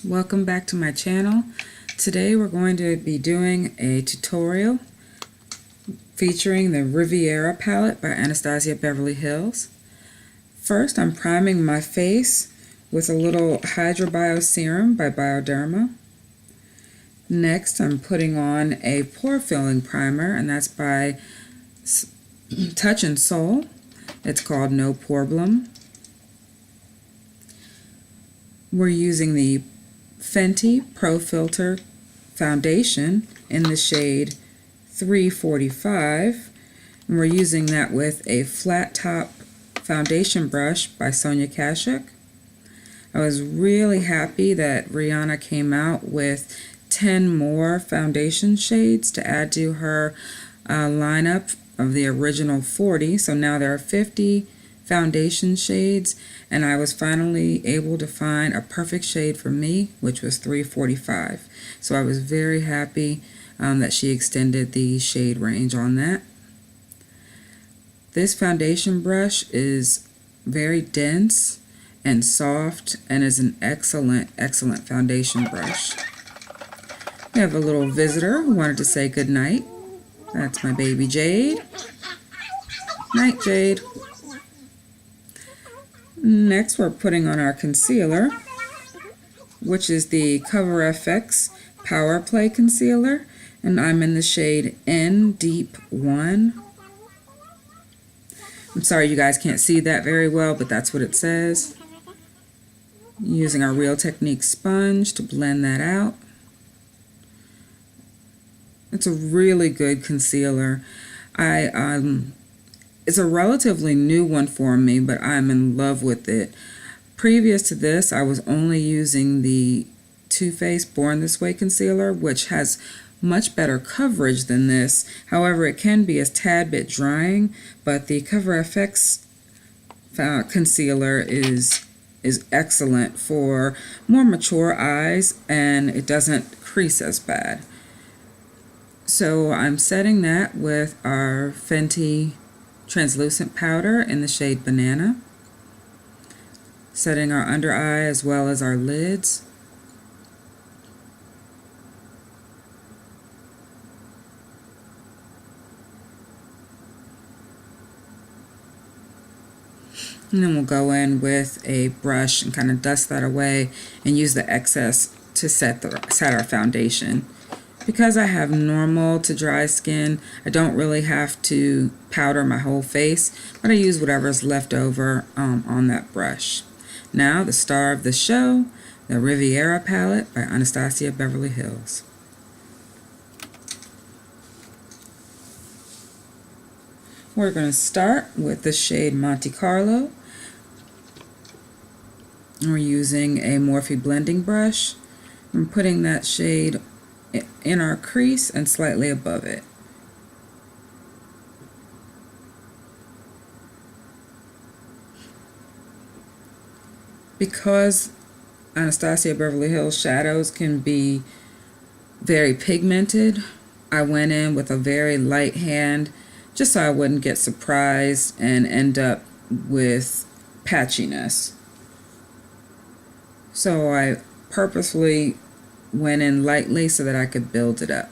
Welcome back to my channel. Today we're going to be doing a tutorial featuring the Riviera palette by Anastasia Beverly Hills. First, I'm priming my face with a little Hydrabio serum by Bioderma. Next, I'm putting on a pore filling primer, and that's by Touch and Soul. It's called No Poreblem. We're using the Fenty Pro Filt'r foundation in the shade 345, and we're using that with a flat top foundation brush by Sonia Kashuk. I was really happy that Rihanna came out with 10 more foundation shades to add to her lineup of the original 40, so now there are 50 foundation shades, and I was finally able to find a perfect shade for me, which was 345. So I was very happy that she extended the shade range on that. This foundation brush is very dense and soft and is an excellent foundation brush. We have a little visitor who wanted to say good night. That's my baby Jade. Night, Jade. Next, we're putting on our concealer, which is the Cover FX Power Play Concealer, and I'm in the shade N Deep 1. I'm sorry you guys can't see that very well, but that's what it says. Using our Real Technique sponge to blend that out. It's a really good concealer. It's a relatively new one for me, but I'm in love with it. Previous to this, I was only using the Too Faced Born This Way concealer, which has much better coverage than this. However, it can be a tad bit drying, but the Cover FX concealer is excellent for more mature eyes, and it doesn't crease as bad. So I'm setting that with our Fenty translucent powder in the shade Banana, setting our under eye as well as our lids. And then we'll go in with a brush and kind of dust that away and use the excess to set our foundation. Because I have normal to dry skin, I don't really have to powder my whole face, but I use whatever's left over on that brush. Now, the star of the show, the Riviera palette by Anastasia Beverly Hills. We're going to start with the shade Monte Carlo. We're using a Morphe blending brush. I'm putting that shade in our crease and slightly above it. Because Anastasia Beverly Hills shadows can be very pigmented, I went in with a very light hand just so I wouldn't get surprised and end up with patchiness. So I purposefully went in lightly so that I could build it up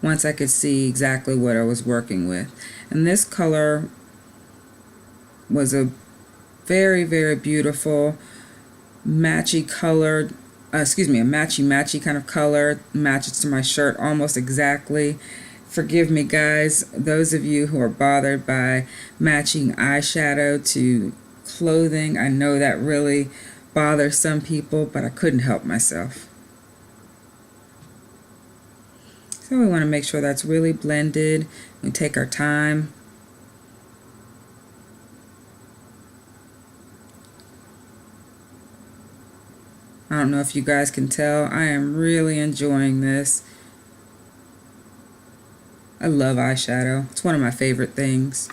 once I could see exactly what I was working with. And this color was a very beautiful matchy colored, a matchy kind of color, matches to my shirt almost exactly. Forgive me guys, those of you who are bothered by matching eyeshadow to clothing, I know that really bothers some people, but I couldn't help myself. So we want to make sure that's really blended. We take our time. I don't know if you guys can tell, I am really enjoying this. I love eyeshadow. It's one of my favorite things.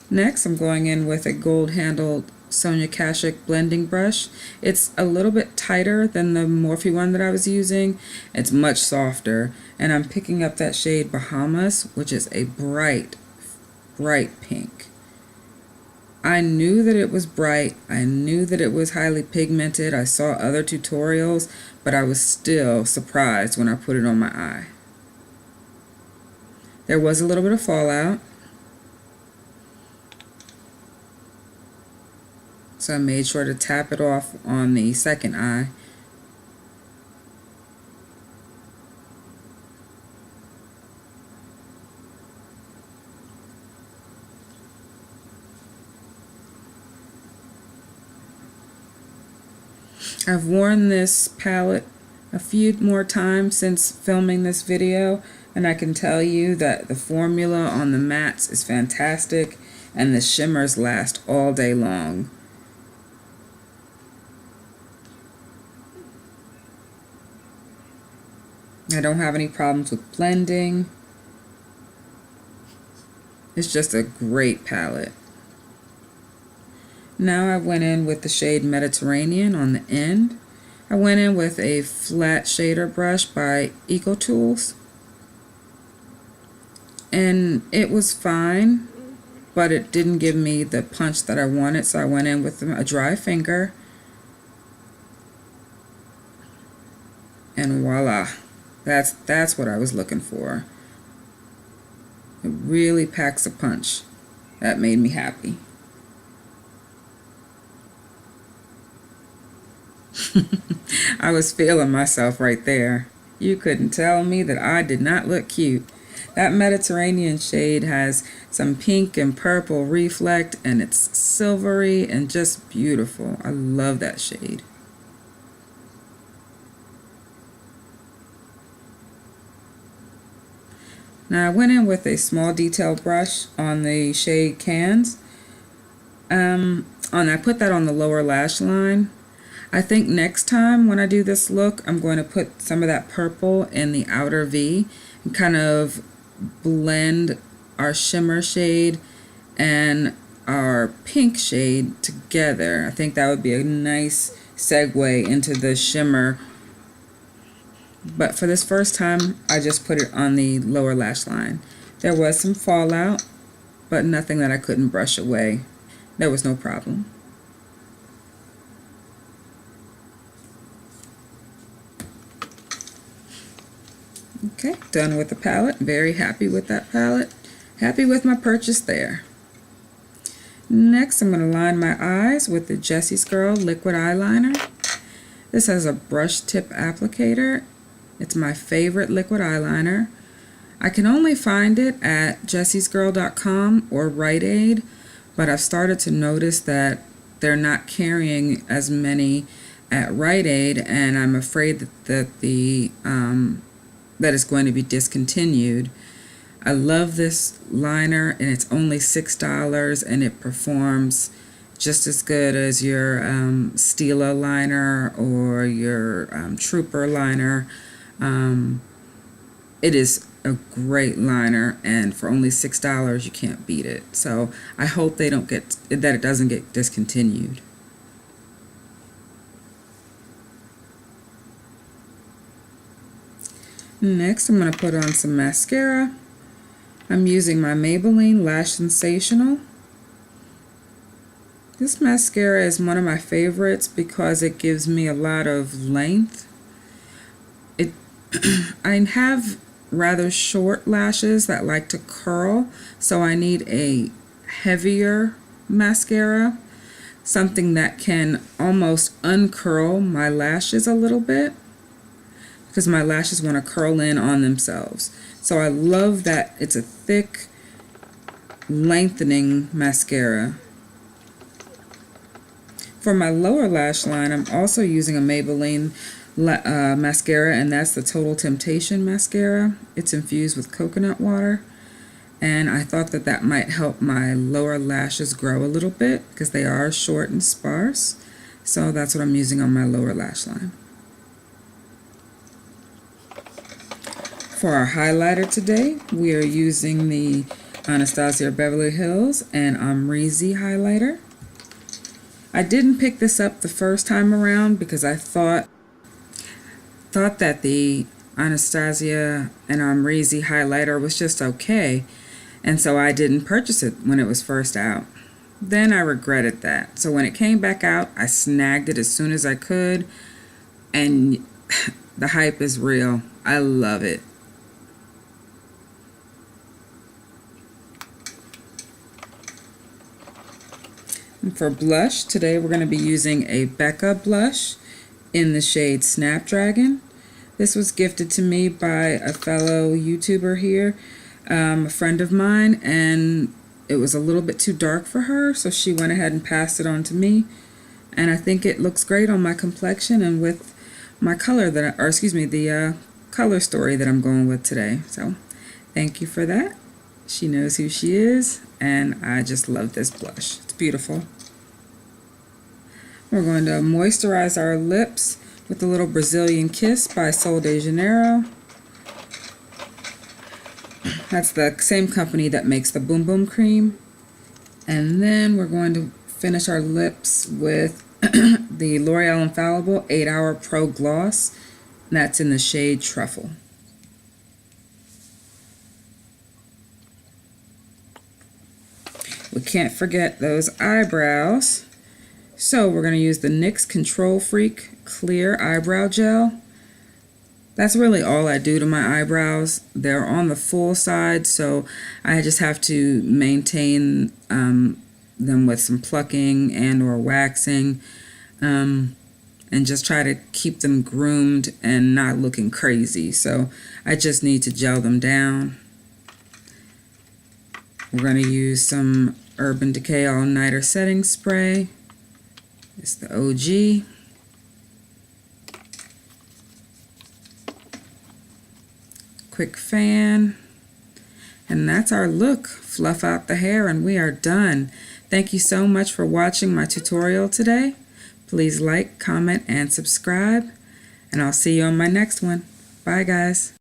Next, I'm going in with a gold-handled Sonia Kashuk blending brush. It's a little bit tighter than the Morphe one that I was using. It's much softer, and I'm picking up that shade Bahamas, which is a bright pink. I knew that it was bright. I knew that it was highly pigmented. I saw other tutorials, but I was still surprised when I put it on my eye. There was a little bit of fallout, so I made sure to tap it off on the second eye. I've worn this palette a few more times since filming this video, and I can tell you that the formula on the mattes is fantastic and the shimmers last all day long. I don't have any problems with blending. It's just a great palette. Now I went in with the shade Mediterranean on the end. I went in with a flat shader brush by EcoTools. And it was fine, but it didn't give me the punch that I wanted, so I went in with a dry finger. And voila. That's what I was looking for. It really packs a punch. That made me happy. I was feeling myself right there. You couldn't tell me that I did not look cute. That Mediterranean shade has some pink and purple reflect, and it's silvery and just beautiful. I love that shade. Now I went in with a small detail brush on the shade Cans. And I put that on the lower lash line. I think next time when I do this look, I'm going to put some of that purple in the outer V and kind of blend our shimmer shade and our pink shade together. I think that would be a nice segue into the shimmer. But for this first time, I just put it on the lower lash line. There was some fallout, but nothing that I couldn't brush away. There was no problem. Okay, done with the palette. Very happy with that palette. Happy with my purchase there. Next, I'm going to line my eyes with the Jessie's Girl liquid eyeliner. This has a brush tip applicator. It's my favorite liquid eyeliner. I can only find it at jessiesgirl.com or Rite Aid, but I've started to notice that they're not carrying as many at Rite Aid, and I'm afraid that that is going to be discontinued. I love this liner, and it's only $6, and it performs just as good as your Stila liner or your Trooper liner. It is a great liner, and for only $6 you can't beat it. So I hope they don't get that it doesn't get discontinued. Next, I'm going to put on some mascara. I'm using my Maybelline Lash Sensational. This mascara is one of my favorites because it gives me a lot of length. I have rather short lashes that like to curl, so I need a heavier mascara, something that can almost uncurl my lashes a little bit, because my lashes want to curl in on themselves. So I love that it's a thick, lengthening mascara. For my lower lash line, I'm also using a Maybelline mascara, and that's the Total Temptation mascara. It's infused with coconut water, and I thought that that might help my lower lashes grow a little bit because they are short and sparse. So that's what I'm using on my lower lash line. For our highlighter today, we are using the Anastasia Beverly Hills and Amrezy highlighter. I didn't pick this up the first time around because I thought that the Anastasia and Amrezy highlighter was just okay, and so I didn't purchase it when it was first out. Then I regretted that. So when it came back out, I snagged it as soon as I could, and the hype is real. I love it. And for blush, today we're going to be using a Becca blush in the shade Snapdragon. This was gifted to me by a fellow YouTuber here, a friend of mine, and it was a little bit too dark for her, so she went ahead and passed it on to me. And I think it looks great on my complexion and with my color that, the color story that I'm going with today. So thank you for that. She knows who she is, and I just love this blush. It's beautiful. We're going to moisturize our lips with a little Brazilian Kiss by Sol de Janeiro. That's the same company that makes the Boom Boom Cream. And then we're going to finish our lips with the L'Oreal Infallible 8-Hour Pro Gloss. And that's in the shade Truffle. We can't forget those eyebrows. So we're going to use the NYX Control Freak Clear Eyebrow Gel. That's really all I do to my eyebrows. They're on the full side, so I just have to maintain them with some plucking and or waxing, and just try to keep them groomed and not looking crazy. So I just need to gel them down. We're going to use some Urban Decay All Nighter Setting Spray. It's the OG. Quick fan. And that's our look. Fluff out the hair and we are done. Thank you so much for watching my tutorial today. Please like, comment, and subscribe. And I'll see you on my next one. Bye, guys.